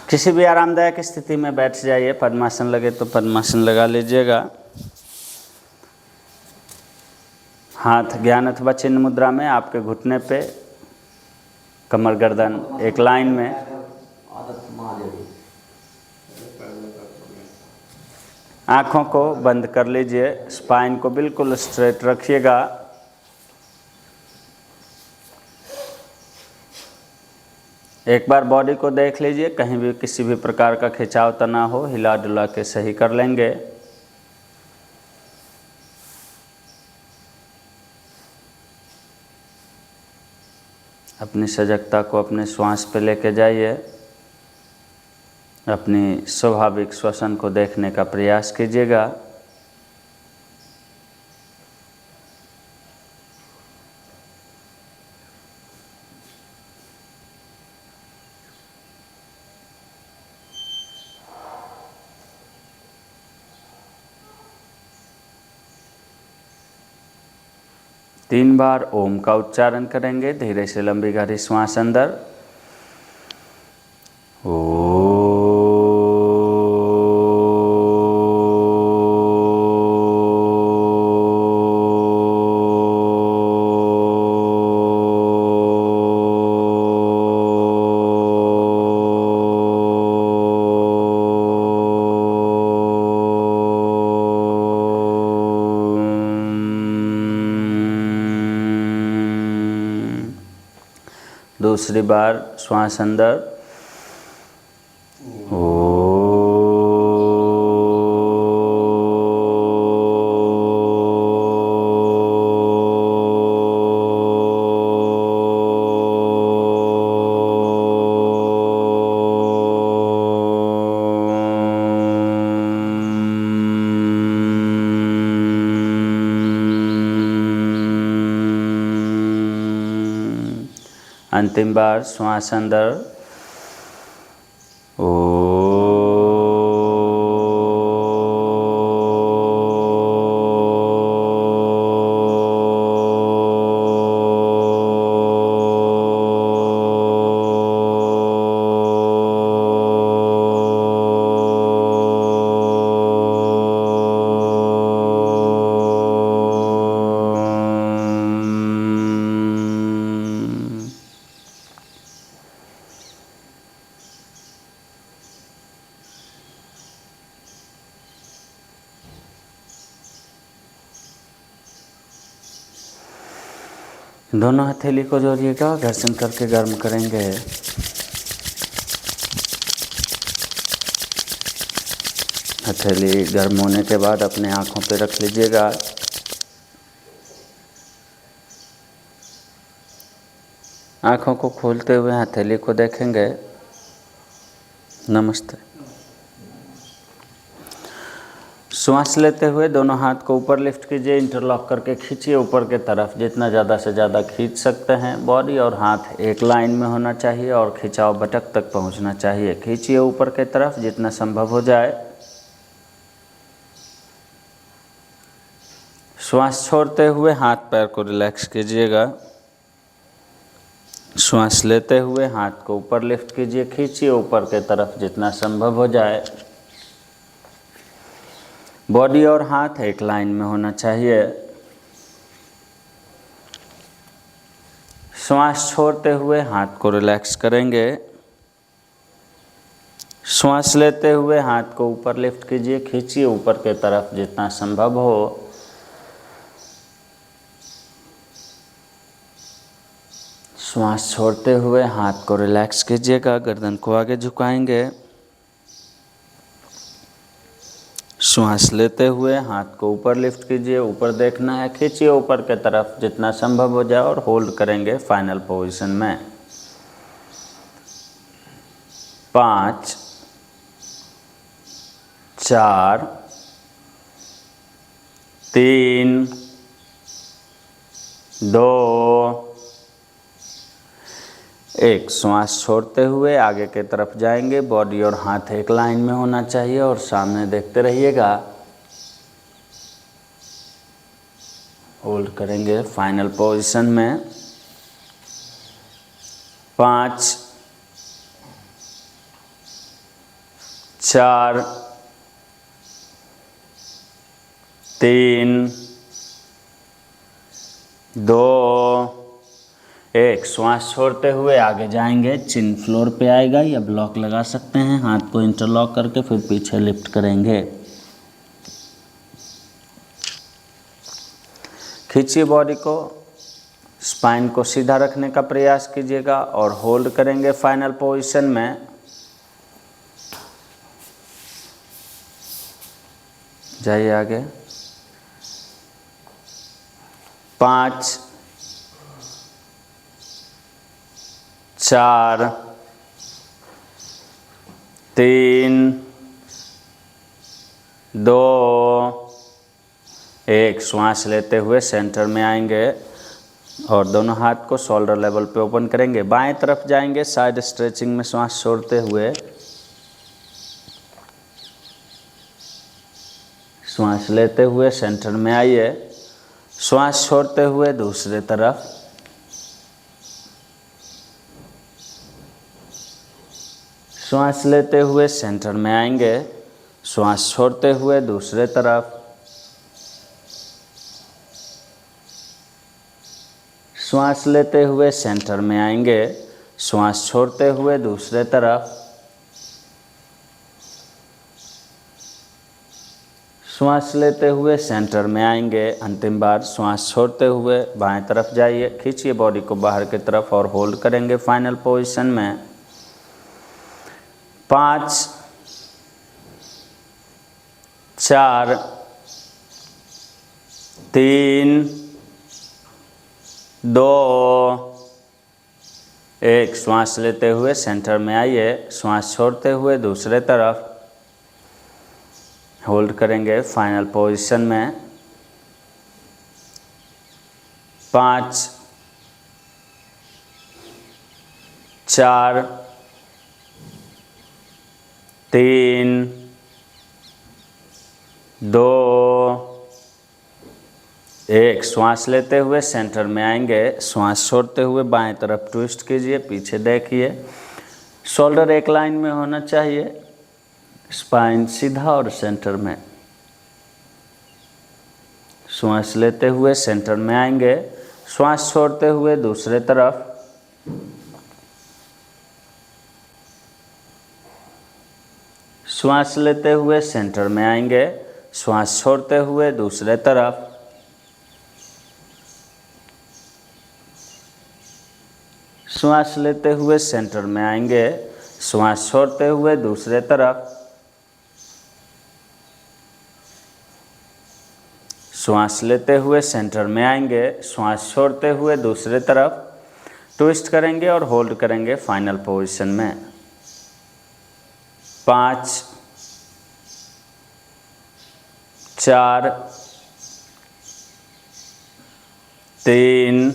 किसी भी आरामदायक स्थिति में बैठ जाइए। पद्मासन लगे तो पद्मासन लगा लीजिएगा। हाथ ज्ञान अथवा चिन्ह मुद्रा में आपके घुटने पे, कमर गर्दन एक लाइन में। आँखों को बंद कर लीजिए। स्पाइन को बिल्कुल स्ट्रेट रखिएगा। एक बार बॉडी को देख लीजिए, कहीं भी किसी भी प्रकार का खिंचाव तनाव हो, हिला डुला के सही कर लेंगे। अपनी सजगता को अपने श्वास पे लेके जाइए। अपनी स्वाभाविक श्वसन को देखने का प्रयास कीजिएगा। तीन बार ओम का उच्चारण करेंगे। धीरे से लंबी गहरी श्वास अंदर। दूसरी बार श्वास अंदर। अंतिम बार श्वास अंदर। दोनों हथेली को जोड़िएगा, घर्षण करके गर्म करेंगे। हथेली गर्म होने के बाद अपने आँखों पे रख लीजिएगा। आँखों को खोलते हुए हथेली को देखेंगे। नमस्ते। श्वास लेते हुए दोनों हाथ को ऊपर लिफ्ट कीजिए, इंटरलॉक करके खींचिए ऊपर के तरफ। जितना ज़्यादा से ज़्यादा खींच सकते हैं। बॉडी और हाथ एक लाइन में होना चाहिए और खिंचाव बटक तक पहुंचना चाहिए। खींचिए ऊपर के तरफ जितना संभव हो जाए। श्वास छोड़ते हुए हाथ पैर को रिलैक्स कीजिएगा। श्वास लेते हुए हाथ को ऊपर लिफ्ट कीजिए, खींचिए ऊपर के तरफ जितना संभव हो जाए। बॉडी और हाथ एक लाइन में होना चाहिए। श्वास छोड़ते हुए हाथ को रिलैक्स करेंगे। श्वास लेते हुए हाथ को ऊपर लिफ्ट कीजिए, खींचिए ऊपर के तरफ जितना संभव हो। श्वास छोड़ते हुए हाथ को रिलैक्स कीजिएगा। गर्दन को आगे झुकाएंगे। श्वास लेते हुए हाथ को ऊपर लिफ्ट कीजिए, ऊपर देखना है, खींचिए ऊपर के तरफ जितना संभव हो जाए और होल्ड करेंगे फाइनल पोजीशन में। 5 4 3 2 1। श्वास छोड़ते हुए आगे के तरफ जाएंगे। बॉडी और हाथ एक लाइन में होना चाहिए और सामने देखते रहिएगा। होल्ड करेंगे फाइनल पोजीशन में। 5 4 3 2 1। श्वास छोड़ते हुए आगे जाएंगे, चिन फ्लोर पे आएगा या ब्लॉक लगा सकते हैं। हाथ को इंटरलॉक करके फिर पीछे लिफ्ट करेंगे। खींचिए बॉडी को, स्पाइन को सीधा रखने का प्रयास कीजिएगा और होल्ड करेंगे फाइनल पोजीशन में। जाइए आगे। 5 4 3 2 1। श्वास लेते हुए सेंटर में आएंगे और दोनों हाथ को शोल्डर लेवल पे ओपन करेंगे। बाएं तरफ जाएंगे, साइड स्ट्रेचिंग में श्वास छोड़ते हुए। श्वास लेते हुए सेंटर में आइए, श्वास छोड़ते हुए दूसरे तरफ। श्वास लेते हुए सेंटर में आएंगे, श्वास छोड़ते हुए दूसरे तरफ। श्वास लेते हुए सेंटर में आएंगे, श्वास छोड़ते हुए दूसरे तरफ। श्वास लेते हुए सेंटर में आएंगे, अंतिम बार श्वास छोड़ते हुए बाएं तरफ जाइए। खींचिए बॉडी को बाहर की तरफ और होल्ड करेंगे फाइनल पोजीशन में। 5 4 3 2 1। श्वास लेते हुए सेंटर में आइए, श्वास छोड़ते हुए दूसरे तरफ। होल्ड करेंगे फाइनल पोजीशन में। 5 4 3 2 1। श्वास लेते हुए सेंटर में आएंगे, श्वास छोड़ते हुए बाएं तरफ ट्विस्ट कीजिए, पीछे देखिए। शोल्डर एक लाइन में होना चाहिए, स्पाइन सीधा और सेंटर में। श्वास लेते हुए सेंटर में आएंगे, श्वास छोड़ते हुए दूसरे तरफ। श्वास लेते हुए सेंटर में आएंगे, श्वास छोड़ते हुए दूसरे तरफ। श्वास लेते हुए सेंटर में आएंगे, श्वास छोड़ते हुए दूसरे तरफ। श्वास लेते हुए सेंटर में आएंगे, श्वास छोड़ते हुए दूसरे तरफ। ट्विस्ट करेंगे और होल्ड करेंगे फाइनल पोजीशन में। 5 4 3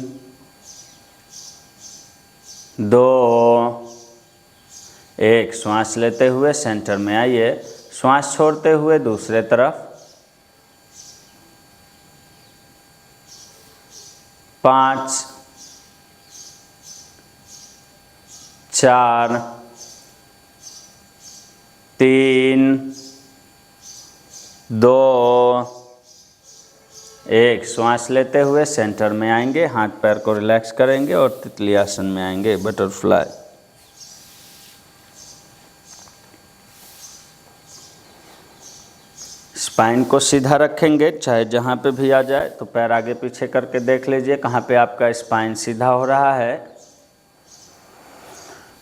2 1। श्वास लेते हुए सेंटर में आइए, श्वास छोड़ते हुए दूसरे तरफ। 5 4 3 2 1। श्वास लेते हुए सेंटर में आएंगे, हाथ पैर को रिलैक्स करेंगे और तितली आसन में आएंगे, बटरफ्लाई। स्पाइन को सीधा रखेंगे, चाहे जहाँ पे भी आ जाए। तो पैर आगे पीछे करके देख लीजिए कहाँ पे आपका स्पाइन सीधा हो रहा है।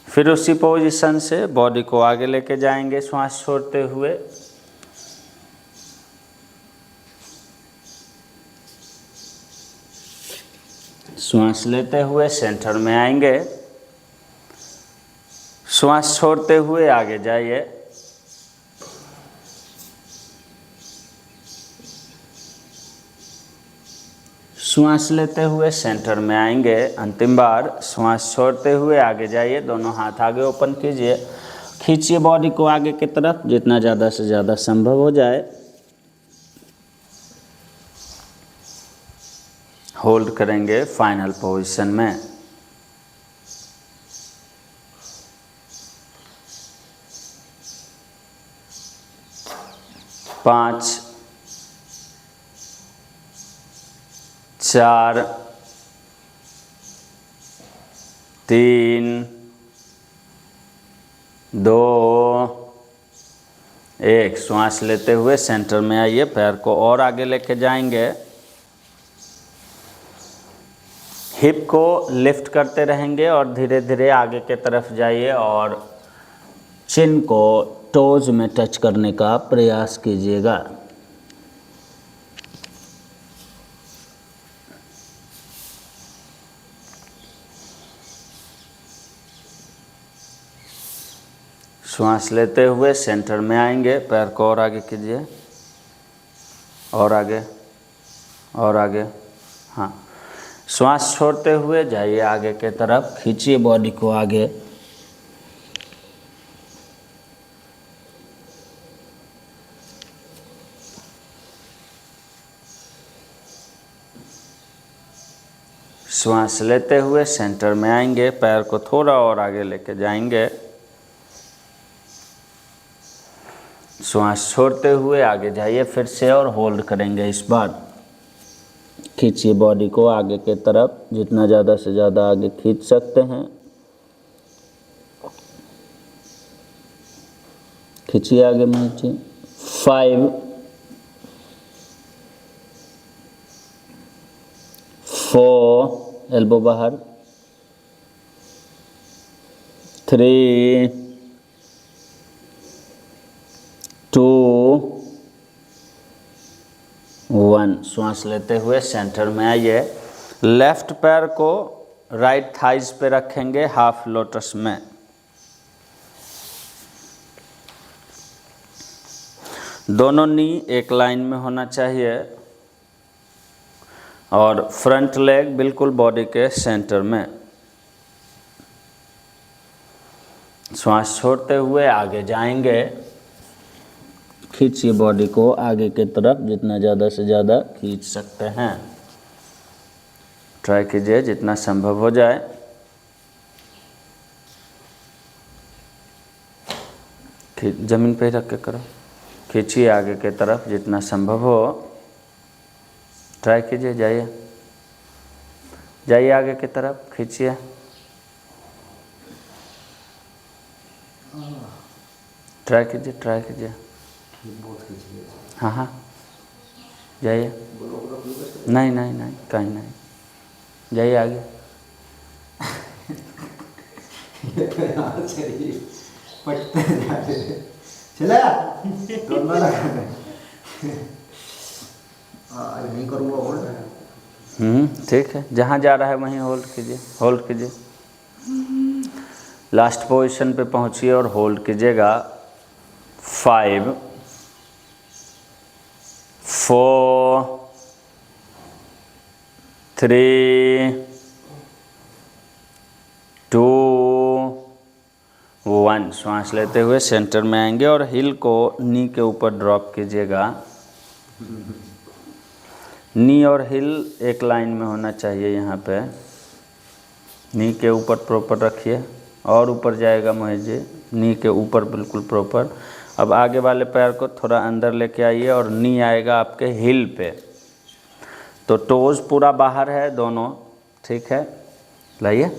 फिर उसी पोजीशन से बॉडी को आगे लेके जाएंगे श्वास छोड़ते हुए। श्वास लेते हुए सेंटर में आएंगे, श्वास छोड़ते हुए आगे जाइए। श्वास लेते हुए सेंटर में आएंगे, अंतिम बार श्वास छोड़ते हुए आगे जाइए। दोनों हाथ आगे ओपन कीजिए, खींचिए बॉडी को आगे की तरफ जितना ज़्यादा से ज़्यादा संभव हो जाए। होल्ड करेंगे फाइनल पोजीशन में। 5 4 3 2 1। श्वास लेते हुए सेंटर में आइए, पैर को और आगे लेके जाएंगे, हिप को लिफ्ट करते रहेंगे और धीरे धीरे आगे के तरफ जाइए और चिन को टोज में टच करने का प्रयास कीजिएगा। श्वास लेते हुए सेंटर में आएंगे, पैर को और आगे कीजिए, और आगे और आगे। हाँ, श्वास छोड़ते हुए जाइए आगे के तरफ, खींचिए बॉडी को आगे। श्वास लेते हुए सेंटर में आएंगे, पैर को थोड़ा और आगे लेके जाएंगे। श्वास छोड़ते हुए आगे जाइए फिर से और होल्ड करेंगे। इस बार खींचिए बॉडी को आगे के तरफ, जितना ज़्यादा से ज़्यादा आगे खींच सकते हैं खींचिए आगे में। 5 4 एल्बो बाहर, 3 2 1। श्वास लेते हुए सेंटर में आइए, लेफ्ट पैर को राइट थाइज पे रखेंगे हाफ लोटस में। दोनों नी एक लाइन में होना चाहिए और फ्रंट लेग बिल्कुल बॉडी के सेंटर में। श्वास छोड़ते हुए आगे जाएंगे, खींचिए बॉडी को आगे के तरफ, जितना ज़्यादा से ज़्यादा खींच सकते हैं। ट्राई कीजिए जितना संभव हो जाए। जमीन पे ही रख के करो, खींचिए आगे के तरफ जितना संभव हो। ट्राई कीजिए, जाइए जाइए आगे की तरफ, खींचिए। ट्राई कीजिए, ट्राई कीजिए। हाँ हाँ, जाइए। नहीं नहीं नहीं, कहीं नहीं, जाइए आगे। ठीक है, जहाँ जा रहा है वहीं होल्ड कीजिए, होल्ड कीजिए। लास्ट पोजीशन पे पहुँचिए और होल्ड कीजिएगा। 5 4 3 2 1। श्वास लेते हुए सेंटर में आएंगे और हिल को नी के ऊपर ड्रॉप कीजिएगा। नी और हिल एक लाइन में होना चाहिए। यहाँ पे नी के ऊपर प्रॉपर रखिए, और ऊपर जाएगा महेश जी, नी के ऊपर बिल्कुल प्रॉपर। अब आगे वाले पैर को थोड़ा अंदर लेके आइए और नी आएगा आपके हिल पे, तो टोज पूरा बाहर है दोनों। ठीक है, लाइए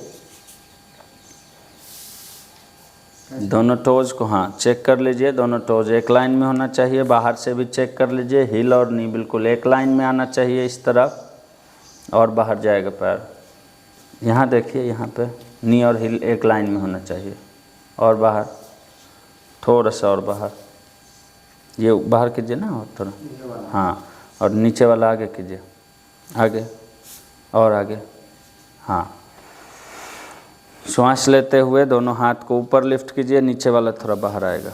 दोनों टोज को, हाँ चेक कर लीजिए, दोनों टोज एक लाइन में होना चाहिए। बाहर से भी चेक कर लीजिए, हिल और नी बिल्कुल एक लाइन में आना चाहिए इस तरफ, और बाहर जाएगा पैर। यहाँ देखिए, यहाँ पे नी और हिल एक लाइन में होना चाहिए, और बाहर थोड़ा सा और बाहर, ये बाहर कीजिए ना और थोड़ा, हाँ, और नीचे वाला आगे कीजिए, आगे और आगे। हाँ, श्वास लेते हुए दोनों हाथ को ऊपर लिफ्ट कीजिए, नीचे वाला थोड़ा बाहर आएगा।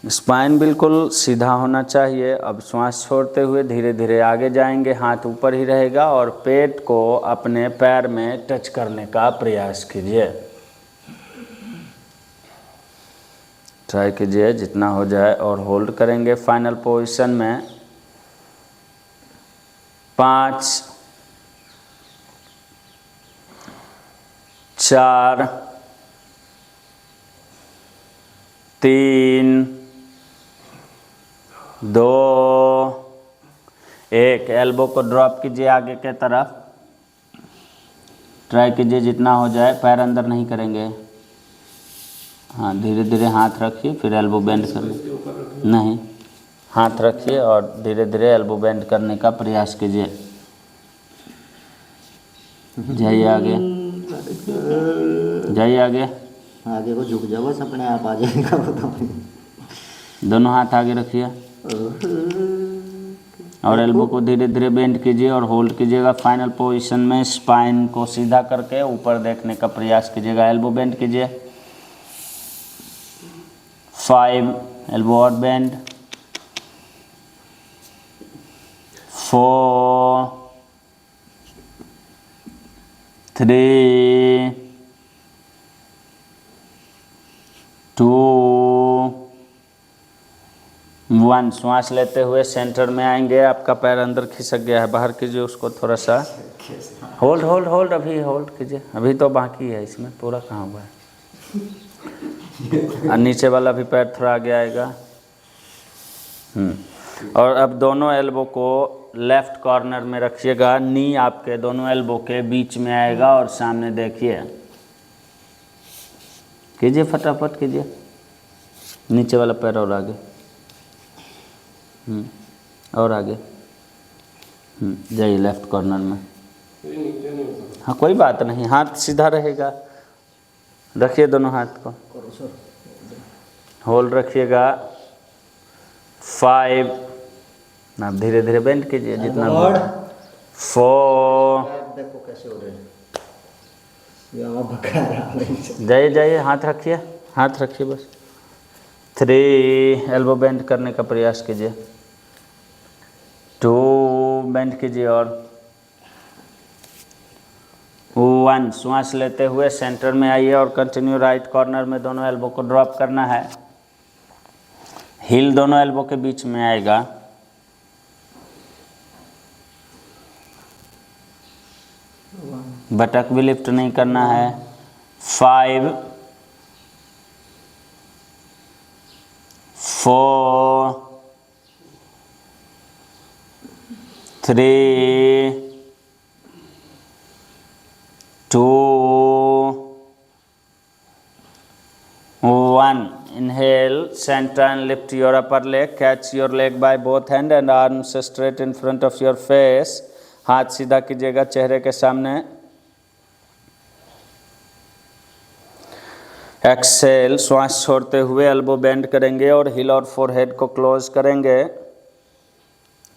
स्पाइन बिल्कुल सीधा होना चाहिए। अब श्वास छोड़ते हुए धीरे धीरे आगे जाएंगे, हाथ ऊपर ही रहेगा और पेट को अपने पैर में टच करने का प्रयास कीजिए। ट्राई कीजिए जितना हो जाए, और होल्ड करेंगे फाइनल पोजीशन में। 5 4 3 2, 1। एल्बो को ड्रॉप कीजिए आगे के तरफ, ट्राई कीजिए जितना हो जाए, पैर अंदर नहीं करेंगे। हाँ, धीरे धीरे हाथ रखिए, फिर एल्बो बेंड करने, नहीं, हाथ रखिए और धीरे धीरे एल्बो बेंड करने का प्रयास कीजिए। जाइए आगे, जाइए आगे, आगे को झुक जाओ, बस अपने आप आ जाएगा। बताओ, दोनों हाथ आगे रखिए और एल्बो को धीरे धीरे बेंड कीजिए और होल्ड कीजिएगा। फाइनल पोजीशन में स्पाइन को सीधा करके ऊपर देखने का प्रयास कीजिएगा। एल्बो बेंड कीजिए, 5, एल्बो और बेंड, 4, 3, 2, 1। श्वास लेते हुए सेंटर में आएंगे। आपका पैर अंदर खिसक गया है, बाहर कीजिए उसको थोड़ा सा। होल्ड होल्ड होल्ड, अभी होल्ड कीजिए, अभी तो बाकी है, इसमें पूरा कहाँ हुआ है। और नीचे वाला भी पैर थोड़ा आगे आएगा। और अब दोनों एल्बो को लेफ्ट कॉर्नर में रखिएगा। नी आपके दोनों एल्बो के बीच में आएगा और सामने देखिए, कीजिए फटाफट कीजिए। नीचे वाला पैर और आगे, और आगे, जाइए लेफ्ट कॉर्नर में। हाँ, कोई बात नहीं, हाथ सीधा रहेगा। रखिए दोनों हाथ को, होल्ड रखिएगा। 5, आप धीरे धीरे बेंड कीजिए जितना। 4, देखो कैसे हो रहे हैं। जाइए जाइए, हाथ रखिए, हाथ रखिए बस। 3, एल्बो बेंड करने का प्रयास कीजिए। 2, बेंड कीजिए और 1। श्वास लेते हुए सेंटर में आइए और कंटिन्यू राइट कॉर्नर में दोनों एल्बो को ड्रॉप करना है। हील दोनों एल्बो के बीच में आएगा। बटक भी लिफ्ट नहीं करना है। 5, 4, 3, 2, 1। Inhale, center and lift your upper leg. Catch your leg by both hand and arms straight in front of your face. हाथ सीधा कीजिएगा चेहरे के सामने। एक्सेल, श्वास छोड़ते हुए एल्बो बेंड करेंगे और हिल और फोरहेड को क्लोज करेंगे।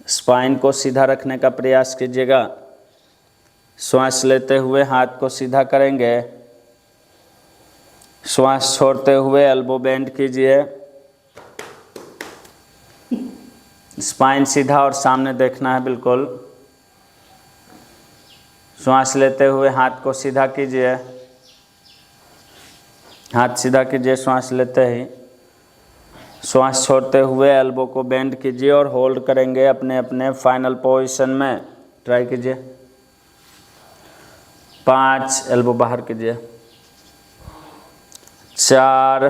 स्पाइन को सीधा रखने का प्रयास कीजिएगा। श्वास लेते हुए हाथ को सीधा करेंगे। श्वास छोड़ते हुए एल्बो बेंड कीजिए। स्पाइन सीधा और सामने देखना है बिल्कुल। श्वास लेते हुए हाथ को सीधा कीजिए, हाथ सीधा कीजिए श्वास लेते ही। श्वास छोड़ते हुए एल्बो को बेंड कीजिए और होल्ड करेंगे अपने अपने फाइनल पोजीशन में। ट्राई कीजिए। 5, एल्बो बाहर कीजिए। 4,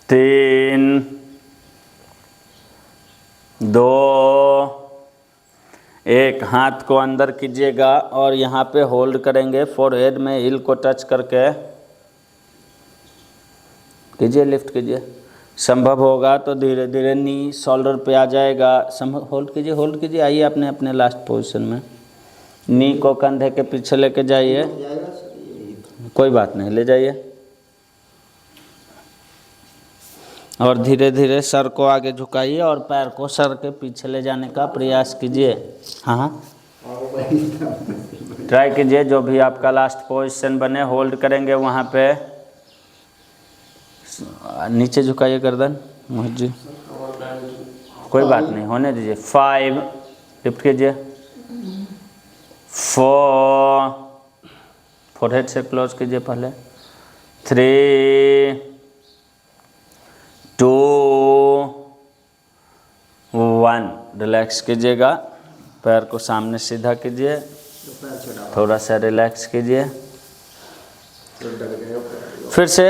3, 2, 1। हाथ को अंदर कीजिएगा और यहाँ पे होल्ड करेंगे फोरहेड में, हिल को टच करके कीजिए, लिफ्ट कीजिए। संभव होगा तो धीरे धीरे नी शोल्डर पे आ जाएगा। संभव, होल्ड कीजिए, होल्ड कीजिए। आइए अपने अपने लास्ट पोजीशन में। नी को कंधे के पीछे लेके जाइए, कोई बात नहीं, ले जाइए। और धीरे धीरे सर को आगे झुकाइए और पैर को सर के पीछे ले जाने का प्रयास कीजिए। हाँ, ट्राई कीजिए। जो भी आपका लास्ट पोजीशन बने, होल्ड करेंगे वहाँ पे। नीचे झुकाइए गर्दन मोहित जी, कोई बात नहीं, होने दीजिए। 5, लिफ्ट कीजिए। 4, फोरहेड से क्लोज कीजिए पहले। 3, 2, 1। रिलैक्स कीजिएगा। पैर को सामने सीधा कीजिए, थोड़ा सा रिलैक्स कीजिए। फिर से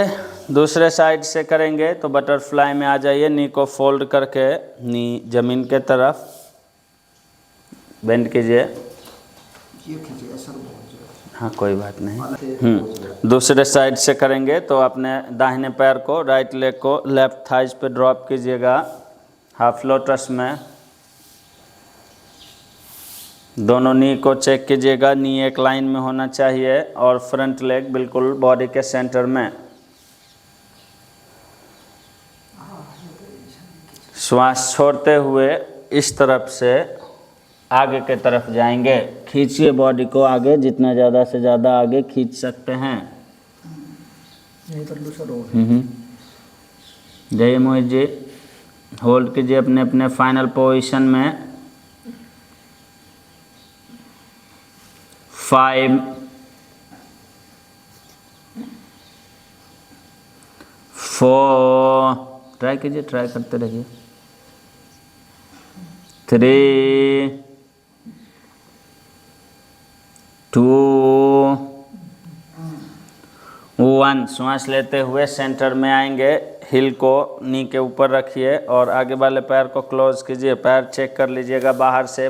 दूसरे साइड से करेंगे तो बटरफ्लाई में आ जाइए, नी को फोल्ड करके नी जमीन के तरफ बेंड कीजिए। हाँ कोई बात नहीं। दूसरे साइड से करेंगे तो अपने दाहिने पैर को, राइट लेग को लेफ्ट थाइज पे ड्रॉप कीजिएगा हाफ लोटस में। दोनों नी को चेक कीजिएगा, नी एक लाइन में होना चाहिए और फ्रंट लेग बिल्कुल बॉडी के सेंटर में। श्वास छोड़ते हुए इस तरफ से आगे के तरफ जाएंगे। खींचिए बॉडी को आगे, जितना ज़्यादा से ज़्यादा आगे खींच सकते हैं। जय मोहित जी, होल्ड कीजिए अपने अपने फाइनल पोजीशन में। 5 4 ट्राई कीजिए, ट्राई करते रहिए। 3 2 1। श्वास लेते हुए सेंटर में आएंगे, हिल को नी के ऊपर रखिए और आगे वाले पैर को क्लोज कीजिए। पैर चेक कर लीजिएगा, बाहर से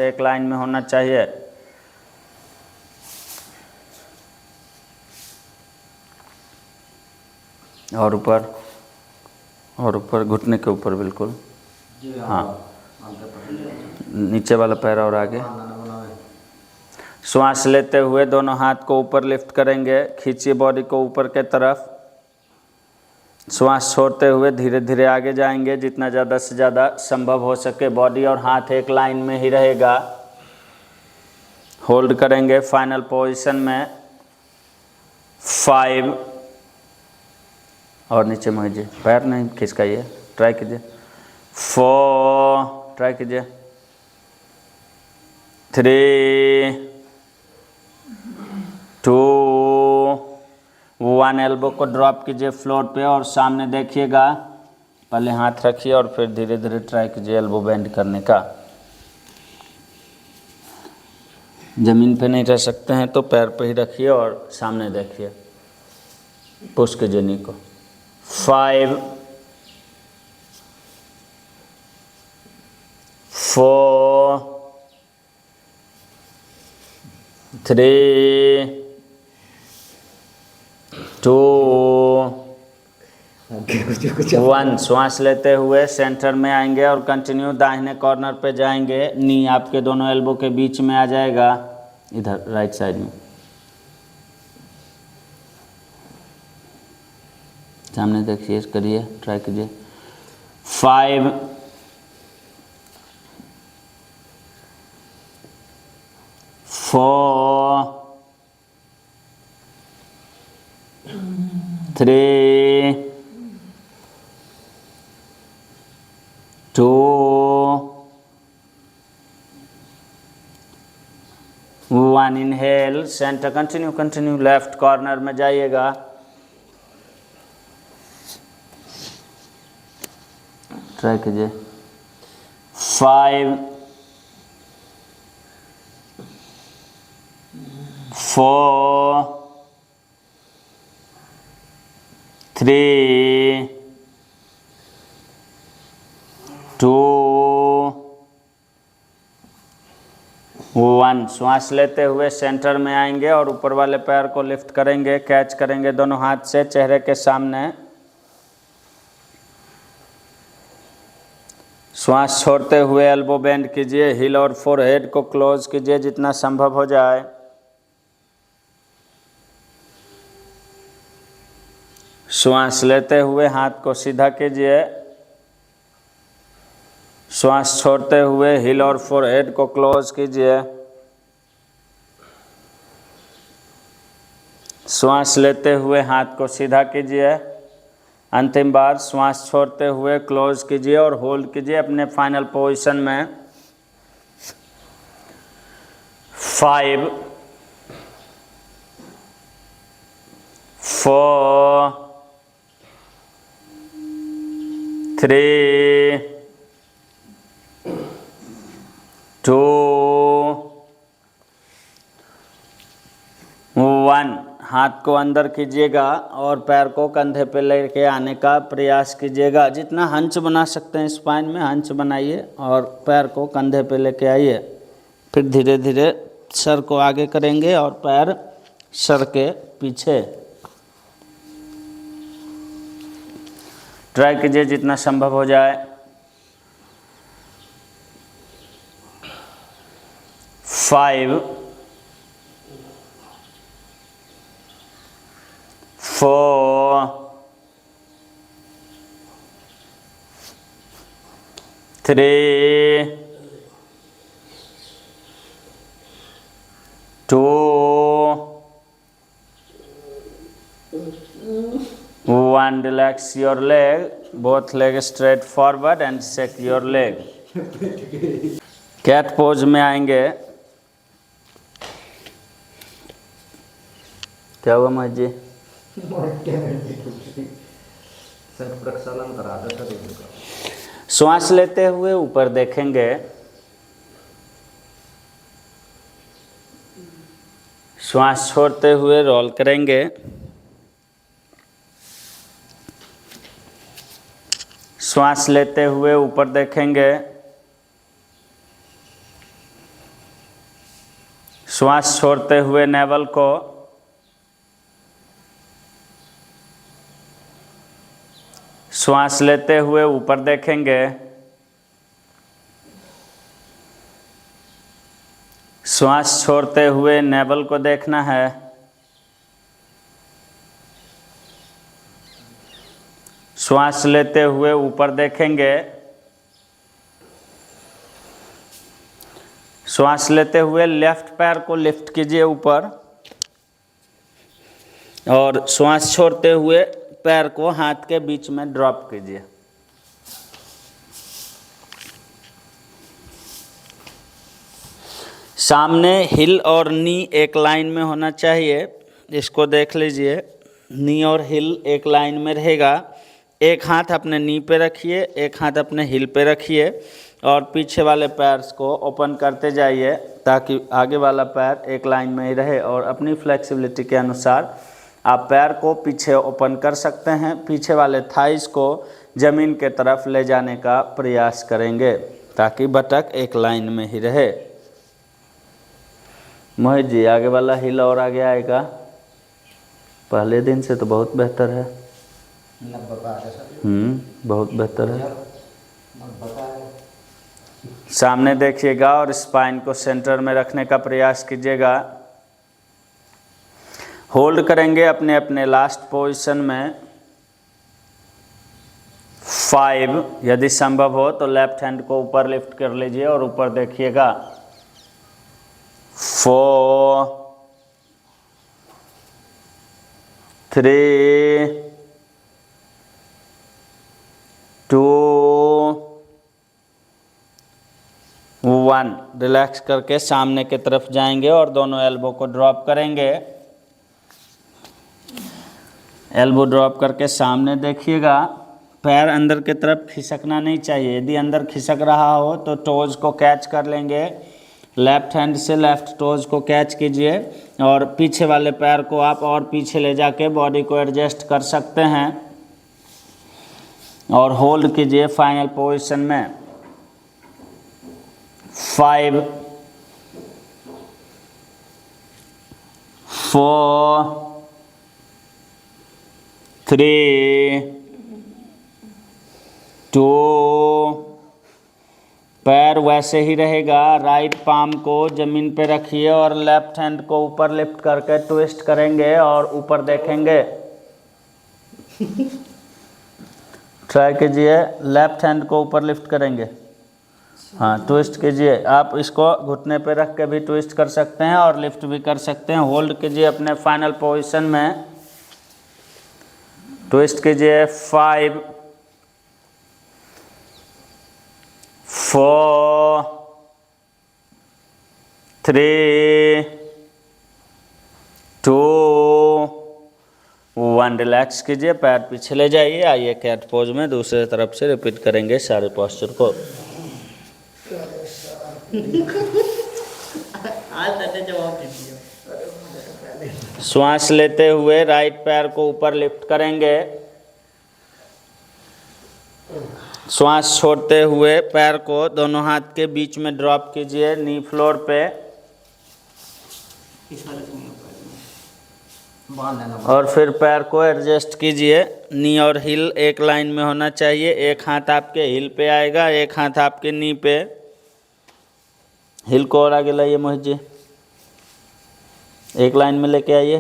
एक लाइन में होना चाहिए। और ऊपर घुटने के ऊपर बिल्कुल। हाँ, नीचे वाला पैर और आगे। श्वास लेते हुए दोनों हाथ को ऊपर लिफ्ट करेंगे, खींचिए बॉडी को ऊपर के तरफ। श्वास छोड़ते हुए धीरे धीरे आगे जाएंगे, जितना ज़्यादा से ज़्यादा संभव हो सके। बॉडी और हाथ एक लाइन में ही रहेगा। होल्ड करेंगे फाइनल पोजीशन में। 5 और नीचे मोहित पैर नहीं खिसकाइए, ट्राई कीजिए। 4 ट्राई कीजिए। 3 2 1। एल्बो को ड्रॉप कीजिए फ्लोर पे और सामने देखिएगा। पहले हाथ रखिए और फिर धीरे धीरे ट्राई कीजिए एल्बो बेंड करने का। ज़मीन पे नहीं रह सकते हैं तो पैर पे ही रखिए और सामने देखिए। पुश कीजिए नी को। 5 4 3 2 1। श्वास लेते हुए सेंटर में आएंगे और कंटिन्यू दाहिने कॉर्नर पे जाएंगे। नी आपके दोनों एल्बो के बीच में आ जाएगा, इधर राइट साइड में। सामने देखिए, करिए, ट्राई कीजिए। 5 4 3 2 1। Inhale, centre continue left corner में जाइएगा। ट्राई कीजिए। 5 4 3 2 1। श्वास लेते हुए सेंटर में आएंगे और ऊपर वाले पैर को लिफ्ट करेंगे, कैच करेंगे दोनों हाथ से चेहरे के सामने। श्वास छोड़ते हुए एल्बो बेंड कीजिए, हिल और फोरहेड को क्लोज कीजिए जितना संभव हो जाए। श्वास लेते हुए हाथ को सीधा कीजिए। श्वास छोड़ते हुए हिल और फोरहेड को क्लोज कीजिए। श्वास लेते हुए हाथ को सीधा कीजिए। अंतिम बार श्वास छोड़ते हुए क्लोज कीजिए और होल्ड कीजिए अपने फाइनल पोजीशन में। 5 4 3 2 1। हाथ को अंदर कीजिएगा और पैर को कंधे पे लेके आने का प्रयास कीजिएगा। जितना हंच बना सकते हैं स्पाइन में हंच बनाइए और पैर को कंधे पे लेके आइए। फिर धीरे धीरे सर को आगे करेंगे और पैर सर के पीछे। ट्राई कीजिए जितना संभव हो जाए। 5 4 3 2 1. Relax your leg, both legs straight forward and shake your leg. Cat pose में आएंगे। क्या हुआ महज जी? प्रक्षालन करा था सर। श्वास लेते हुए ऊपर देखेंगे, श्वास छोड़ते हुए रोल करेंगे। श्वास लेते हुए ऊपर देखेंगे, श्वास छोड़ते हुए नेवल को। श्वास लेते हुए ऊपर देखेंगे, श्वास छोड़ते हुए नेवल को देखना है। श्वास लेते हुए ऊपर देखेंगे, श्वास लेते हुए लेफ्ट पैर को लिफ्ट कीजिए ऊपर और श्वास छोड़ते हुए पैर को हाथ के बीच में ड्रॉप कीजिए। सामने हिल और नी एक लाइन में होना चाहिए, इसको देख लीजिए। नी और हिल एक लाइन में रहेगा। एक हाथ अपने नी पे रखिए, एक हाथ अपने हिल पे रखिए और पीछे वाले पैर को ओपन करते जाइए ताकि आगे वाला पैर एक लाइन में ही रहे। और अपनी फ्लेक्सिबिलिटी के अनुसार आप पैर को पीछे ओपन कर सकते हैं। पीछे वाले थाइस को ज़मीन के तरफ ले जाने का प्रयास करेंगे ताकि बटक एक लाइन में ही रहे। मोहित जी आगे वाला हिल और आगे आएगा। पहले दिन से तो बहुत बेहतर है। बहुत बेहतर है। सामने देखिएगा और स्पाइन को सेंटर में रखने का प्रयास कीजिएगा। होल्ड करेंगे अपने अपने लास्ट पोजीशन में। 5, यदि संभव हो तो लेफ्ट हैंड को ऊपर लिफ्ट कर लीजिए और ऊपर देखिएगा। 4 3 2 1। रिलैक्स करके सामने की तरफ जाएंगे और दोनों एल्बो को ड्रॉप करेंगे। एल्बो ड्रॉप करके सामने देखिएगा। पैर अंदर की तरफ खिसकना नहीं चाहिए। यदि अंदर खिसक रहा हो तो टोज को कैच कर लेंगे। लेफ्ट हैंड से लेफ्ट टोज को कैच कीजिए और पीछे वाले पैर को आप और पीछे ले जाके बॉडी को एडजस्ट कर सकते हैं और होल्ड कीजिए फाइनल पोजीशन में। 5 4 3 2। पैर वैसे ही रहेगा। राइट पाम को ज़मीन पे रखिए और लेफ्ट हैंड को ऊपर लिफ्ट करके ट्विस्ट करेंगे और ऊपर देखेंगे। ट्राई कीजिए। लेफ्ट हैंड को ऊपर लिफ्ट करेंगे। हाँ, ट्विस्ट कीजिए। आप इसको घुटने पे रख के भी ट्विस्ट कर सकते हैं और लिफ्ट भी कर सकते हैं। होल्ड कीजिए अपने फाइनल पोजीशन में। ट्विस्ट कीजिए। 5 4 3 2 1। रिलैक्स कीजिए। पैर पीछे ले जाइए। आइए कैट पोज में दूसरे तरफ से रिपीट करेंगे सारे पोस्चर को। आज जवाब दीजिए। श्वास लेते हुए राइट पैर को ऊपर लिफ्ट करेंगे। श्वास छोड़ते हुए पैर को दोनों हाथ के बीच में ड्रॉप कीजिए, नी फ्लोर पे। और फिर पैर को एडजस्ट कीजिए। नी और हिल एक लाइन में होना चाहिए। एक हाथ आपके हिल पे आएगा, एक हाथ आपके नी पे। हिल को और आगे लाइए मोहित जी, एक लाइन में लेके आइए।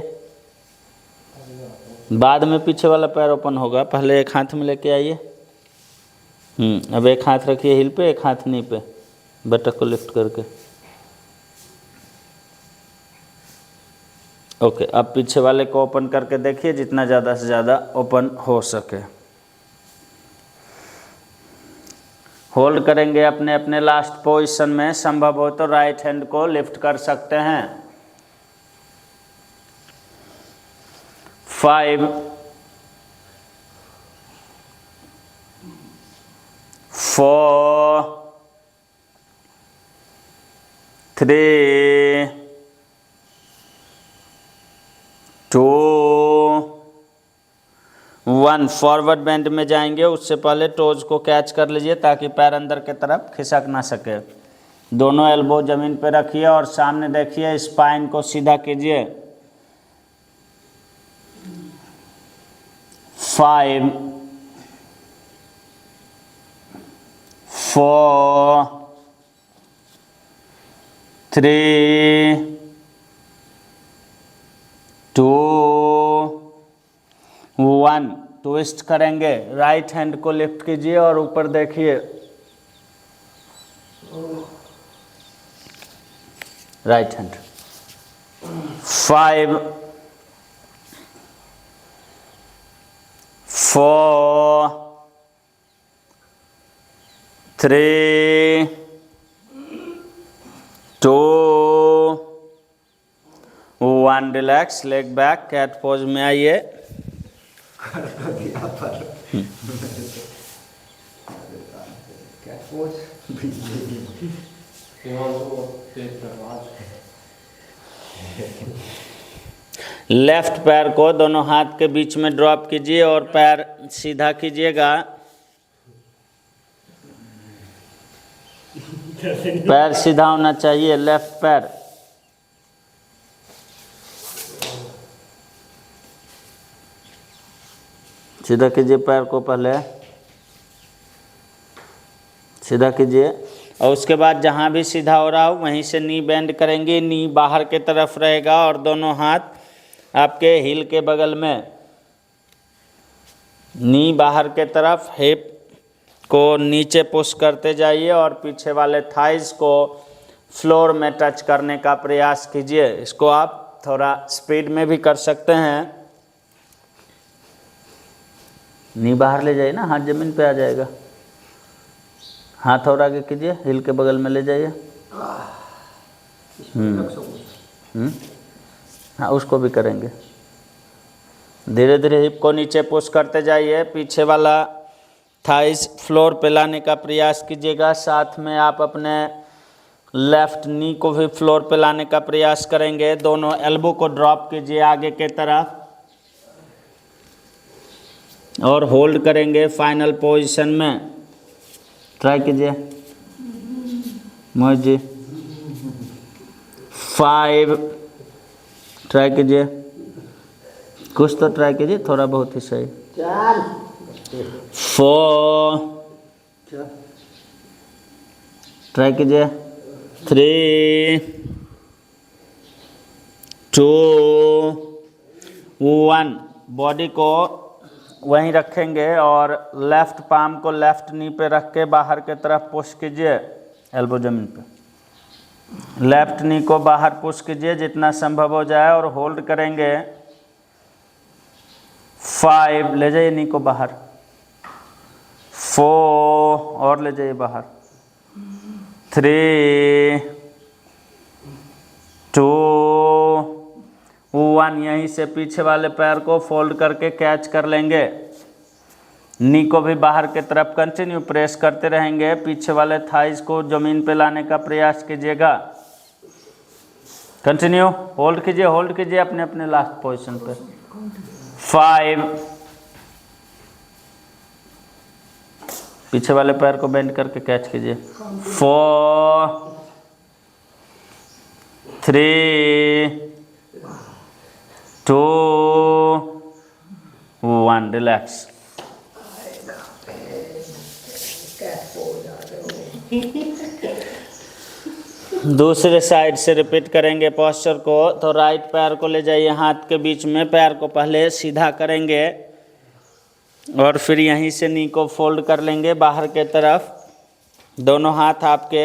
बाद में पीछे वाला पैर ओपन होगा, पहले एक हाथ में लेके आइए। अब एक हाथ रखिए हिल पे, एक हाथ नी पे, बटक को लिफ्ट करके। ओके, अब पीछे वाले को ओपन करके देखिए, जितना ज़्यादा से ज़्यादा ओपन हो सके। होल्ड करेंगे अपने अपने लास्ट पोजीशन में। संभव हो तो राइट हैंड को लिफ्ट कर सकते हैं। 5 4 3 2 1। फॉरवर्ड बेंड में जाएंगे, उससे पहले टोज को कैच कर लीजिए ताकि पैर अंदर की तरफ खिसक ना सके। दोनों एल्बो जमीन पे रखिए और सामने देखिए, स्पाइन को सीधा कीजिए। 5 4 3 2 1। ट्विस्ट करेंगे, राइट हैंड को लिफ्ट कीजिए और ऊपर देखिए। Right hand. 5 4 3 2 1। Relax, leg back, cat pose में आइए। लेफ्ट पैर को दोनों हाथ के बीच में ड्रॉप कीजिए और पैर सीधा कीजिएगा। पैर सीधा होना चाहिए, लेफ्ट पैर। सीधा कीजिए पैर को, पहले सीधा कीजिए और उसके बाद जहाँ भी सीधा हो रहा हो वहीं से नी बेंड करेंगे। नी बाहर के तरफ रहेगा और दोनों हाथ आपके हिल के बगल में। नी बाहर के तरफ, हिप को नीचे पुश करते जाइए और पीछे वाले थाइज को फ्लोर में टच करने का प्रयास कीजिए। इसको आप थोड़ा स्पीड में भी कर सकते हैं। नी बाहर ले जाइए ना, हाथ जमीन पे आ जाएगा। हाथ और आगे कीजिए, हिल के बगल में ले जाइए। हाँ, उसको भी करेंगे। धीरे धीरे हिप को नीचे पुश करते जाइए। पीछे वाला थाइस फ्लोर पे लाने का प्रयास कीजिएगा। साथ में आप अपने लेफ्ट नी को भी फ्लोर पे लाने का प्रयास करेंगे। दोनों एल्बो को ड्रॉप कीजिए आगे के तरफ और होल्ड करेंगे फाइनल पोजीशन में। ट्राई कीजिए मोहित जी। 5। ट्राई कीजिए, कुछ तो ट्राई कीजिए, थोड़ा बहुत ही सही। 4। ट्राई कीजिए। 3 2 1। बॉडी को वहीं रखेंगे और लेफ्ट पाम को लेफ्ट नी पे रख के बाहर के तरफ पुश कीजिए। एल्बो जमीन पे, लेफ्ट नी को बाहर पुश कीजिए जितना संभव हो जाए और होल्ड करेंगे। 5। ले जाइए नी को बाहर। 4 और ले जाइए बाहर। 3 2 1। यहीं से पीछे वाले पैर को फोल्ड करके कैच कर लेंगे। नी को भी बाहर के तरफ कंटिन्यू प्रेस करते रहेंगे। पीछे वाले थाइस को जमीन पे लाने का प्रयास कीजिएगा। कंटिन्यू, होल्ड कीजिए अपने अपने लास्ट पोजीशन पे। 5, पीछे वाले पैर को बेंड करके कैच कीजिए। 4, 3, 2, 1, रिलैक्स। दूसरे साइड से रिपीट करेंगे पोस्चर को। तो राइट पैर को ले जाइए हाथ के बीच में, पैर को पहले सीधा करेंगे और फिर यहीं से नी को फोल्ड कर लेंगे बाहर के तरफ। दोनों हाथ आपके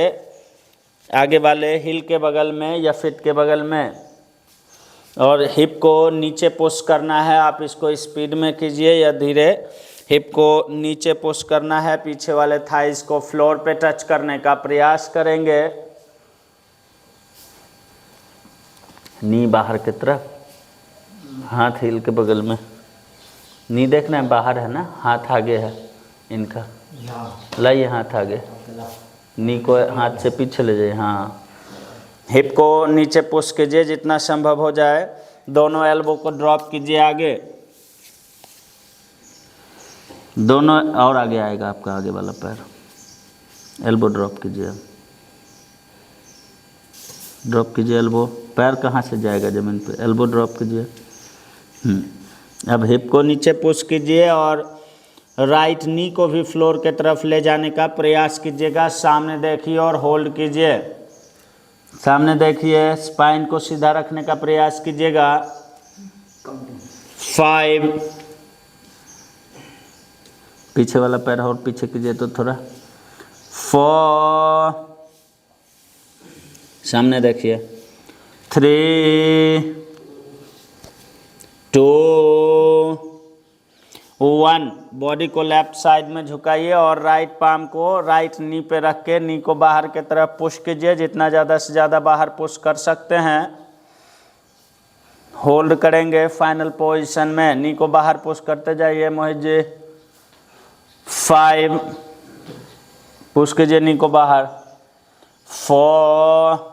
आगे वाले हिल के बगल में या फिट के बगल में, और हिप को नीचे पुश करना है। आप इसको स्पीड में कीजिए या धीरे। हिप को नीचे पुश करना है, पीछे वाले थाइस को फ्लोर पे टच करने का प्रयास करेंगे। नी बाहर की तरफ, हाथ हिल के बगल में। नी देखना है बाहर है ना, हाथ आगे है इनका। लाइए हाथ आगे, नी को हाथ से पीछे ले जाइए। हाँ, हिप को नीचे पुश कीजिए जितना संभव हो जाए। दोनों एल्बो को ड्रॉप कीजिए आगे, दोनों और आगे आएगा आपका आगे वाला पैर। एल्बो ड्रॉप कीजिए, ड्रॉप कीजिए एल्बो। पैर कहाँ से जाएगा ज़मीन पे, एल्बो ड्रॉप कीजिए। अब हिप को नीचे पुश कीजिए और राइट नी को भी फ्लोर के तरफ ले जाने का प्रयास कीजिएगा। सामने देखिए और होल्ड कीजिए। सामने देखिए, स्पाइन को सीधा रखने का प्रयास कीजिएगा। 5, पीछे वाला पैर और पीछे कीजिए तो थोड़ा। 4, सामने देखिए। 3, 2, 1, बॉडी को लेफ्ट साइड में झुकाइए और राइट पाम को राइट नी पे रख के नी को बाहर के तरफ पुश कीजिए। जितना ज़्यादा से ज़्यादा बाहर पुश कर सकते हैं। होल्ड करेंगे फाइनल पोजीशन में, नी को बाहर पुश करते जाइए मोहित जी। 5, पुश कीजिए नी को बाहर। 4,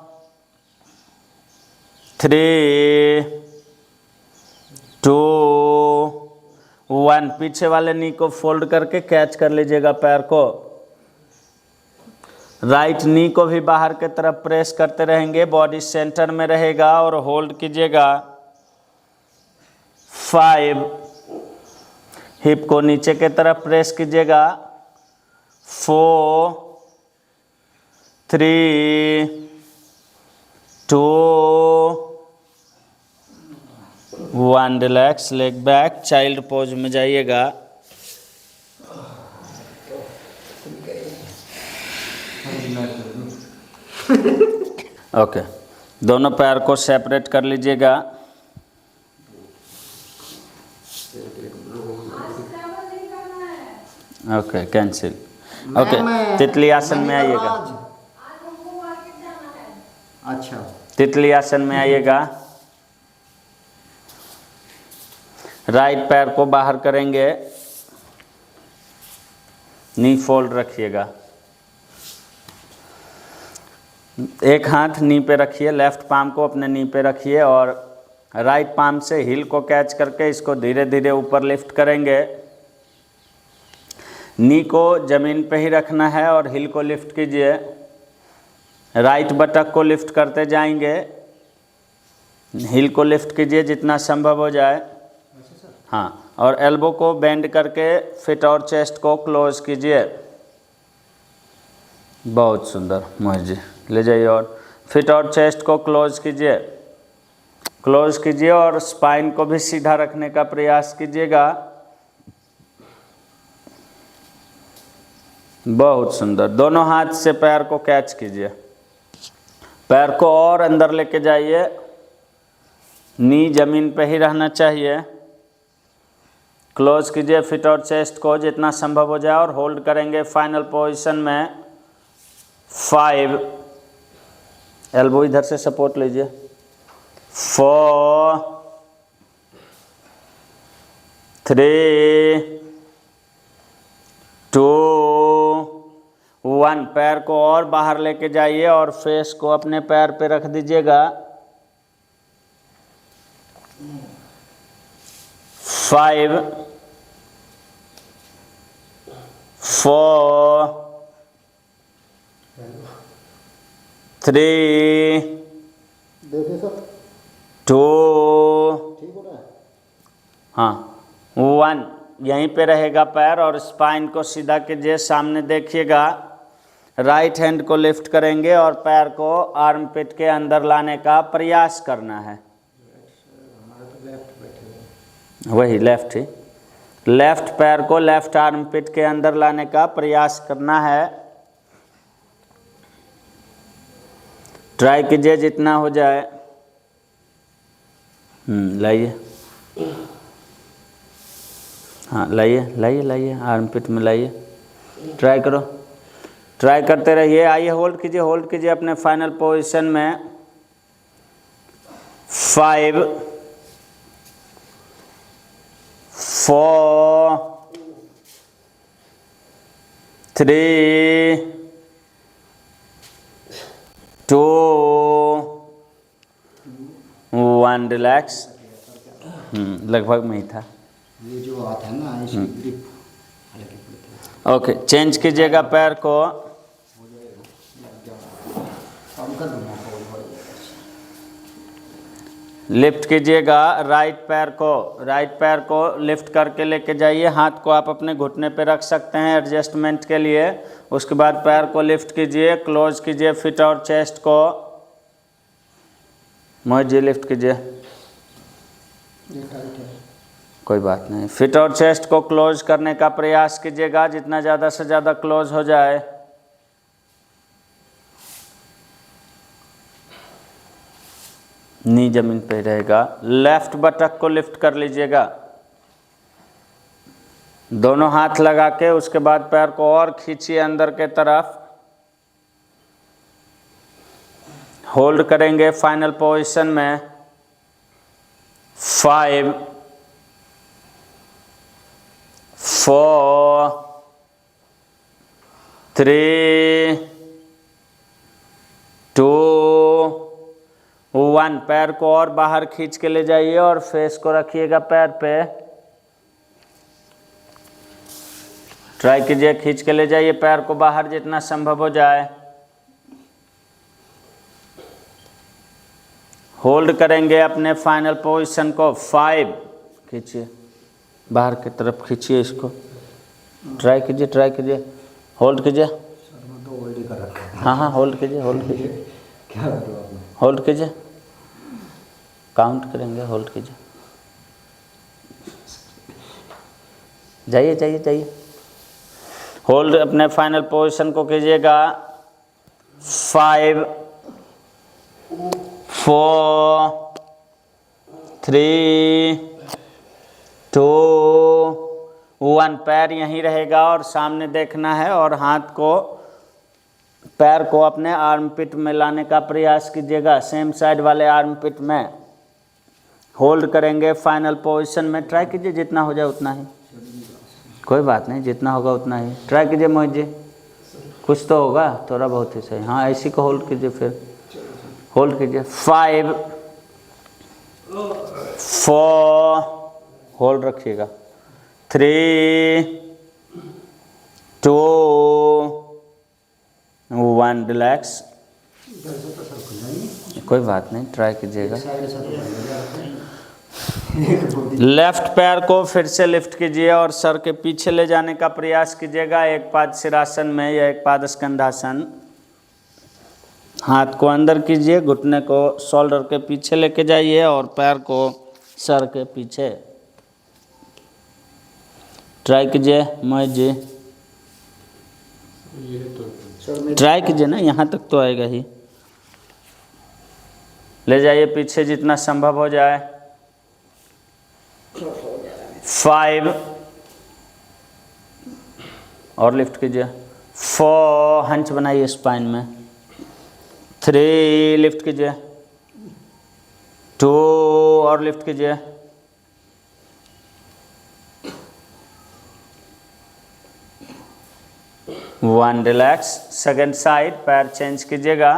3, 2, 1, पीछे वाले नी को फोल्ड करके कैच कर लीजिएगा पैर को। राइट नी को भी बाहर के तरफ प्रेस करते रहेंगे, बॉडी सेंटर में रहेगा और होल्ड कीजिएगा। 5, हिप को नीचे के तरफ प्रेस कीजिएगा। 4, 3, 2, 1, relax. Leg back, child pose में जाइएगा। ओके, दोनों पैर को सेपरेट कर लीजिएगा। Okay, cancel. ओके, तितली आसन में आइएगा। अच्छा, तितली आसन में आइएगा। राइट पैर को बाहर करेंगे, नी फोल्ड रखिएगा। एक हाथ नी पे रखिए, लेफ्ट पाम को अपने नी पे रखिए और राइट पाम से हिल को कैच करके इसको धीरे धीरे ऊपर लिफ्ट करेंगे। नी को ज़मीन पे ही रखना है और हिल को लिफ्ट कीजिए। राइट बटक को लिफ्ट करते जाएंगे, हिल को लिफ्ट कीजिए जितना संभव हो जाए। हाँ, और एल्बो को बेंड करके फिट और चेस्ट को क्लोज कीजिए। बहुत सुंदर मोहित जी, ले जाइए और फिट और चेस्ट को क्लोज कीजिए। क्लोज कीजिए और स्पाइन को भी सीधा रखने का प्रयास कीजिएगा। बहुत सुंदर। दोनों हाथ से पैर को कैच कीजिए, पैर को और अंदर लेके जाइए। नी जमीन पे ही रहना चाहिए। क्लोज कीजिए फिट और चेस्ट को जितना संभव हो जाए और होल्ड करेंगे फाइनल पोजीशन में। 5, एल्बो इधर से सपोर्ट लीजिए। 4, 3, 2, 1, पैर को और बाहर लेके जाइए और फेस को अपने पैर पे रख दीजिएगा। 5 4 3 देखिए सर 2 ठीक हो रहा है। हाँ 1। यहीं पे रहेगा पैर और स्पाइन को सीधा कीजिए, सामने देखिएगा। राइट हैंड को लिफ्ट करेंगे और पैर को आर्म पिट के अंदर लाने का प्रयास करना है। वही लेफ्ट ही, लेफ्ट पैर को लेफ्ट आर्म पिट के अंदर लाने का प्रयास करना है। ट्राई कीजिए जितना हो जाए। लाइए, हाँ लाइए लाइए लाइए, आर्म पिट में लाइए। ट्राई करो, ट्राई करते रहिए। आइए होल्ड कीजिए, होल्ड कीजिए अपने फाइनल पोजीशन में। 5 4 3 2 1। रिलैक्स। लगभग में ही था। ये जो हाथ है ना इसकी ग्रिप हल्की पड़ती है। ओके, चेंज कीजिएगा पैर को। कम कर दूंगा फोल्ड हो जाएगा। लिफ्ट कीजिएगा राइट पैर को, राइट पैर को लिफ्ट करके लेके जाइए। हाथ को आप अपने घुटने पे रख सकते हैं एडजस्टमेंट के लिए। उसके बाद पैर को लिफ्ट कीजिए, क्लोज कीजिए फिट और चेस्ट को। मोहित जी लिफ्ट कीजिए, ये टाइट है। कोई बात नहीं। फिट और चेस्ट को क्लोज करने का प्रयास कीजिएगा, जितना ज़्यादा से ज़्यादा क्लोज हो जाए। नी जमीन पे रहेगा। लेफ्ट बटक को लिफ्ट कर लीजिएगा, दोनों हाथ लगा के। उसके बाद पैर को और खींचिए अंदर के तरफ। होल्ड करेंगे फाइनल पोजीशन में। 5 4 3 2 1। पैर को और बाहर खींच के ले जाइए और फेस को रखिएगा पैर पे। ट्राई कीजिए, खींच के ले जाइए पैर को बाहर जितना संभव हो जाए। होल्ड करेंगे अपने फाइनल पोजीशन को। 5 खींचिए, बाहर की तरफ खींचिए इसको। ट्राई कीजिए, ट्राई कीजिए, होल्ड कीजिए। सर मैं तो होल्ड ही कर रखा है। हाँ हाँ होल्ड कीजिए, होल्ड कीजिए, क्या करूँ आपने? होल्ड कीजिए। काउंट करेंगे, होल्ड कीजिए। जाइए जाइए जाइए। होल्ड अपने फाइनल पोजीशन को कीजिएगा। 5 4 3 2 1। पैर यहीं रहेगा और सामने देखना है और हाथ को, पैर को अपने आर्म पिट में लाने का प्रयास कीजिएगा, सेम साइड वाले आर्म पिट में। होल्ड करेंगे फाइनल पोजीशन में। ट्राई कीजिए जितना हो जाए उतना ही, कोई बात नहीं, जितना होगा उतना ही। ट्राई कीजिए मोहित जी, कुछ तो होगा, थोड़ा बहुत ही सही। हाँ ऐसी को होल्ड कीजिए, फिर होल्ड कीजिए। 5 4 होल्ड रखिएगा। 3 2 1। रिलैक्स। कोई बात नहीं, ट्राई कीजिएगा। लेफ्ट पैर को फिर से लिफ्ट कीजिए और सर के पीछे ले जाने का प्रयास कीजिएगा, एक पाद सिरासन में या एक पाद स्कंधासन। हाथ को अंदर कीजिए, घुटने को शोल्डर के पीछे लेके जाइए और पैर को सर के पीछे। ट्राई कीजिए मोहित जी, ट्राई कीजिए ना, यहाँ तक तो आएगा ही। ले जाइए पीछे जितना संभव हो जाए। 5 और लिफ्ट कीजिए। 4 हंच बनाइए स्पाइन में। 3 लिफ्ट कीजिए। 2 और लिफ्ट कीजिए। 1। रिलैक्स। सेकेंड साइड पैर चेंज कीजिएगा।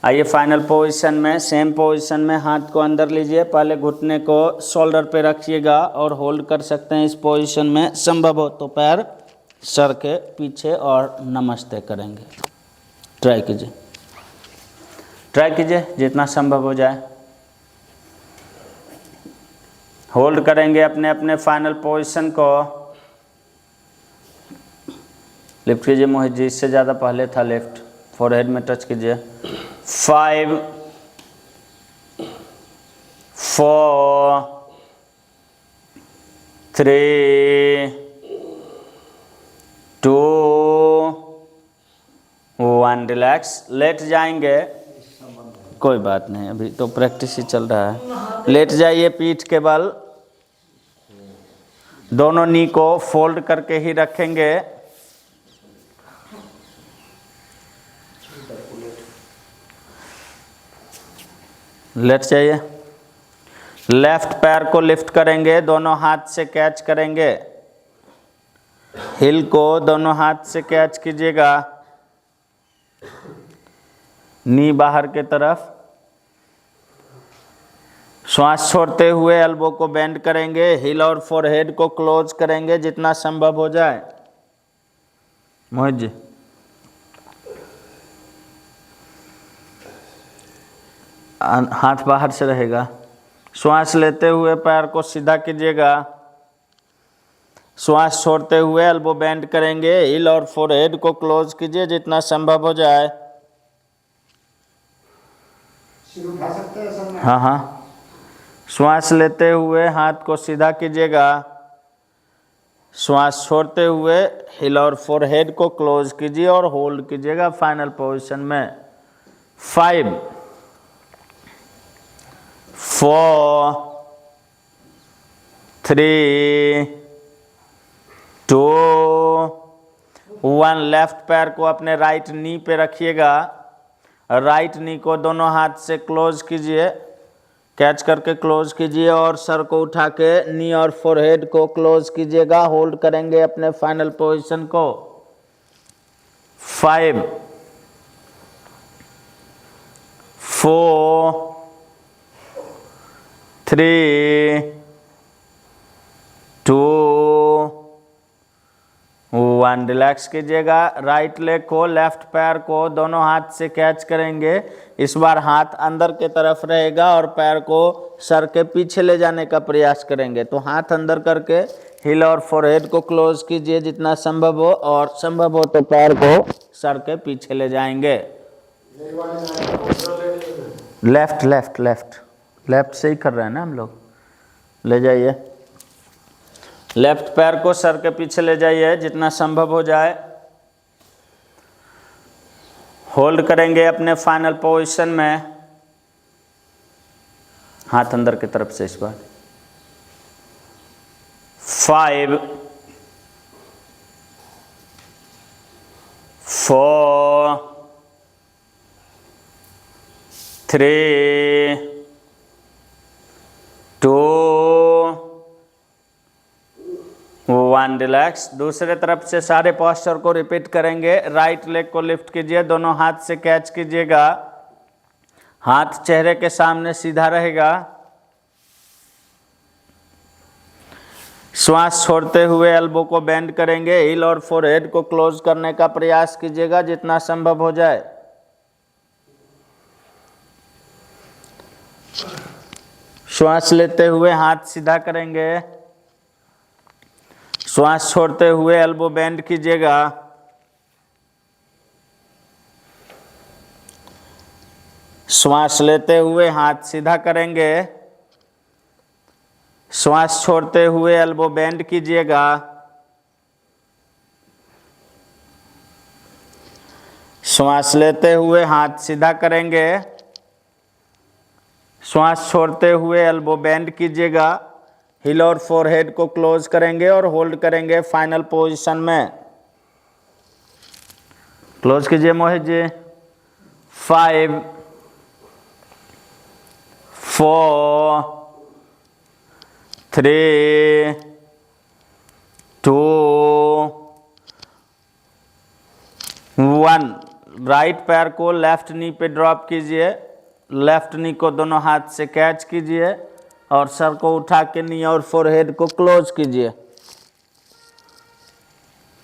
आइए फाइनल पोजीशन में, सेम पोजीशन में हाथ को अंदर लीजिए, पहले घुटने को शोल्डर पे रखिएगा और होल्ड कर सकते हैं इस पोजीशन में। संभव हो तो पैर सर के पीछे और नमस्ते करेंगे। ट्राई कीजिए, ट्राई कीजिए जितना संभव हो जाए। होल्ड करेंगे अपने अपने फाइनल पोजीशन को। लिफ्ट कीजिए मोहित जी, इससे ज़्यादा पहले था लिफ्ट, फोरहेड में टच कीजिए। 5 4 3 2 1 रिलैक्स। लेट जाएंगे, कोई बात नहीं, अभी तो प्रैक्टिस ही चल रहा है। लेट जाइए पीठ के बल, दोनों नी को फोल्ड करके ही रखेंगे। लेट जाइए। लेफ्ट पैर को लिफ्ट करेंगे, दोनों हाथ से कैच करेंगे। हिल को दोनों हाथ से कैच कीजिएगा, नी बाहर के तरफ। श्वास छोड़ते हुए एल्बो को बेंड करेंगे, हिल और फोरहेड को क्लोज करेंगे जितना संभव हो जाए। मोहित जी, हाथ बाहर से रहेगा। श्वास लेते हुए पैर को सीधा कीजिएगा, श्वास छोड़ते हुए एल्बो बेंड करेंगे, हिल और फोरहेड को क्लोज कीजिए जितना संभव हो जाए। उठा सकते हैं सर? हाँ हाँ, श्वास लेते हुए हाथ को सीधा कीजिएगा, श्वास छोड़ते हुए हिल और फोरहेड को क्लोज कीजिए और होल्ड कीजिएगा फाइनल पोजीशन में। 5 4 3 2 1। लेफ्ट पैर को अपने राइट नी पे रखिएगा, राइट नी को दोनों हाथ से क्लोज कीजिए, कैच करके क्लोज कीजिए और सर को उठा के नी और फोरहेड को क्लोज कीजिएगा। होल्ड करेंगे अपने फाइनल पोजीशन को। 5 4 3 2 1। रिलैक्स कीजिएगा। राइट लेग को, लेफ्ट पैर को दोनों हाथ से कैच करेंगे। इस बार हाथ अंदर के तरफ रहेगा और पैर को सर के पीछे ले जाने का प्रयास करेंगे। तो हाथ अंदर करके हिल और फोरहेड को क्लोज कीजिए जितना संभव हो, और संभव हो तो पैर को सर के पीछे ले जाएंगे। लेफ्ट लेफ्ट लेफ्ट लेफ्ट से ही कर रहे हैं ना हम लोग। ले जाइए, लेफ्ट पैर को सर के पीछे ले जाइए जितना संभव हो जाए। होल्ड करेंगे अपने फाइनल पोजीशन में, हाथ अंदर की तरफ से इस बार। 5 4 3 2 1। रिलैक्स। दूसरे तरफ से सारे पोस्चर को रिपीट करेंगे। राइट लेग को लिफ्ट कीजिए, दोनों हाथ से कैच कीजिएगा, हाथ चेहरे के सामने सीधा रहेगा। श्वास छोड़ते हुए एल्बो को बेंड करेंगे, हिल और फोरहेड को क्लोज करने का प्रयास कीजिएगा जितना संभव हो जाए। श्वास लेते हुए हाथ सीधा करेंगे, श्वास छोड़ते हुए एल्बो बेंड कीजिएगा। श्वास लेते हुए हाथ सीधा करेंगे, श्वास छोड़ते हुए एल्बो बेंड कीजिएगा। श्वास लेते हुए हाथ सीधा करेंगे, श्वास छोड़ते हुए एल्बो बेंड कीजिएगा। हिल और फोरहेड को क्लोज करेंगे और होल्ड करेंगे फाइनल पोजीशन में। क्लोज कीजिए मोहित जी। 5 4 3 2 1। राइट पैर को लेफ्ट नी पे ड्रॉप कीजिए, लेफ्ट नी को दोनों हाथ से कैच कीजिए और सर को उठा के नी और फोरहेड को क्लोज कीजिए।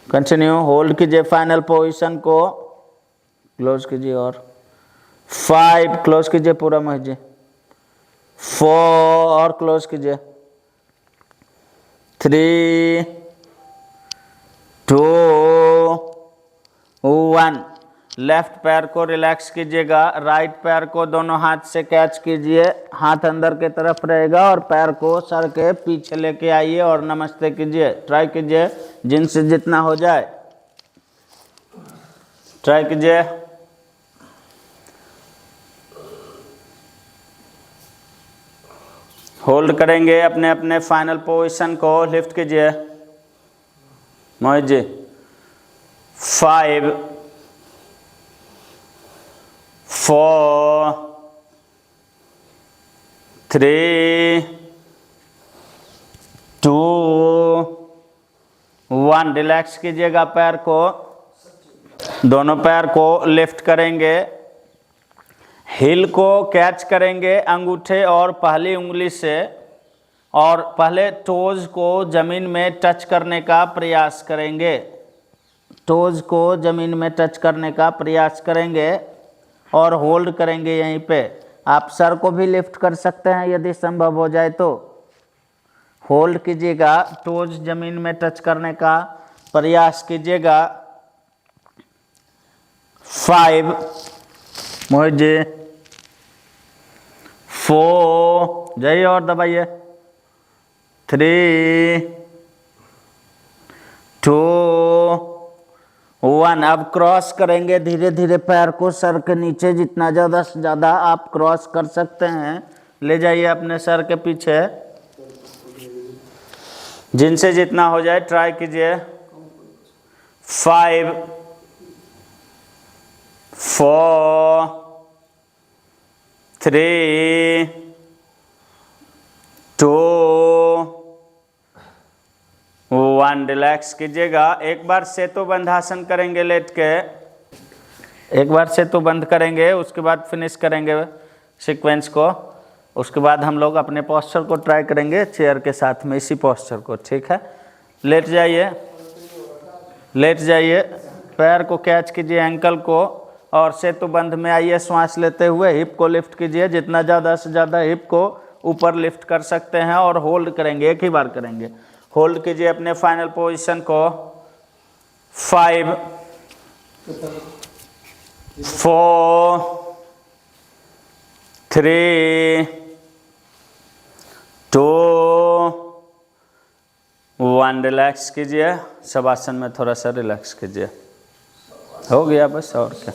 कंटिन्यू, होल्ड कीजिए फाइनल पोजीशन को, क्लोज कीजिए और 5 क्लोज कीजिए पूरा महीजिए, 4 और क्लोज कीजिए, 3 2 1। लेफ्ट पैर को रिलैक्स कीजिएगा, राइट पैर को दोनों हाथ से कैच कीजिए, हाथ अंदर के तरफ रहेगा और पैर को सर के पीछे लेके आइए और नमस्ते कीजिए। ट्राई कीजिए जिनसे जितना हो जाए, ट्राई कीजिए। होल्ड करेंगे अपने अपने फाइनल पोजीशन को, लिफ्ट कीजिए मोहित जी। 5 4 3 2 1। रिलैक्स कीजिएगा पैर को, दोनों पैर को लिफ्ट करेंगे, हिल को कैच करेंगे अंगूठे और पहली उंगली से और पहले टोज को ज़मीन में टच करने का प्रयास करेंगे, टोज को ज़मीन में टच करने का प्रयास करेंगे और होल्ड करेंगे यहीं पे। आप सर को भी लिफ्ट कर सकते हैं यदि संभव हो जाए तो। होल्ड कीजिएगा, टोज ज़मीन में टच करने का प्रयास कीजिएगा। 5 मोहित जी, 4 जाइए और दबाइए, 3 2 1। अब क्रॉस करेंगे धीरे धीरे पैर को सर के नीचे, जितना ज़्यादा से ज़्यादा आप क्रॉस कर सकते हैं ले जाइए अपने सर के पीछे, जिनसे जितना हो जाए ट्राई कीजिए। 5 4 3 2 1। रिलैक्स कीजिएगा। एक बार सेतु बंधासन करेंगे लेट के, एक बार सेतु बंद करेंगे, उसके बाद फिनिश करेंगे सीक्वेंस को। उसके बाद हम लोग अपने पोस्चर को ट्राई करेंगे चेयर के साथ में, इसी पोस्चर को, ठीक है। लेट जाइए, लेट जाइए, पैर को कैच कीजिए एंकल को और सेतु बंध में आइए। श्वास लेते हुए हिप को लिफ्ट कीजिए, जितना ज़्यादा से ज़्यादा हिप को ऊपर लिफ्ट कर सकते हैं और होल्ड करेंगे, एक ही बार करेंगे। होल्ड कीजिए अपने फाइनल पोजीशन को। 5 4 3 2 1। रिलैक्स कीजिए, शवासन में थोड़ा सा रिलैक्स कीजिए। हो गया बस, और क्या।